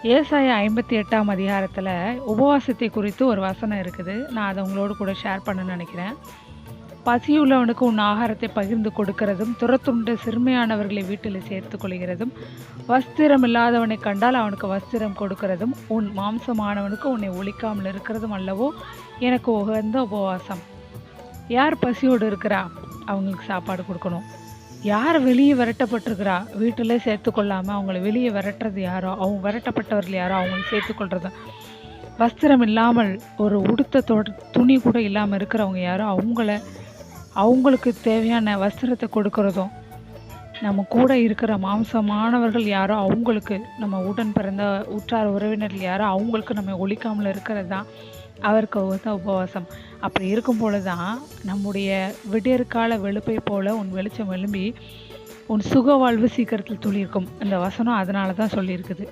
ஏசாயா 58ஆம் அதிகாரத்தில் உபவாசத்தை குறித்து ஒரு வசனம் இருக்குது. நான் அதை உங்களோடு கூட ஷேர் பண்ண நினைக்கிறேன். பசியுள்ளவனுக்கு உன் ஆகாரத்தை பகிர்ந்து கொடுக்கிறதும், துரத்துண்ட சிறுமையானவர்களை வீட்டில் சேர்த்து கொள்கிறதும், வஸ்திரம் இல்லாதவனை கண்டால் அவனுக்கு வஸ்திரம் கொடுக்கிறதும், உன் மாம்சமானவனுக்கு உன்னை ஒழிக்காமல் இருக்கிறதும் அல்லவோ எனக்கு உகந்த உபவாசம். யார் பசியோடு இருக்கிறா அவங்களுக்கு சாப்பாடு கொடுக்கணும். யார் வெளியே விரட்டப்பட்டிருக்கிறா வீட்டில் சேர்த்துக்கொள்ளாமல் அவங்கள வெளியே விரட்டுறது யாரோ, அவங்க விரட்டப்பட்டவர்கள் யாரோ அவங்களை சேர்த்துக்கொள்கிறது. வஸ்திரம் இல்லாமல் ஒரு உடுத்த துணி கூட இல்லாமல் இருக்கிறவங்க யாரோ அவங்களுக்கு தேவையான வஸ்திரத்தை கொடுக்கறதும், நம்ம கூட இருக்கிற மாம்சமானவர்கள் யாரோ அவங்களுக்கு, நம்ம உடன் பிறந்த உற்றார் உறவினர்கள் யாரோ அவங்களுக்கு நம்ம ஒழிக்காமல் இருக்கிறது தான் அவருக்கு உகந்த உபவாசம். அப்படி இருக்கும் பொழுது தான் நம்முடைய விடியற்கால வெளுப்பை போல உன் வெளிச்சம் எழும்பி உன் சுக வாழ்வு சீக்கிரத்தில் துளிர்க்கும். இந்த வசனம் அதனால தான் சொல்லியிருக்குது.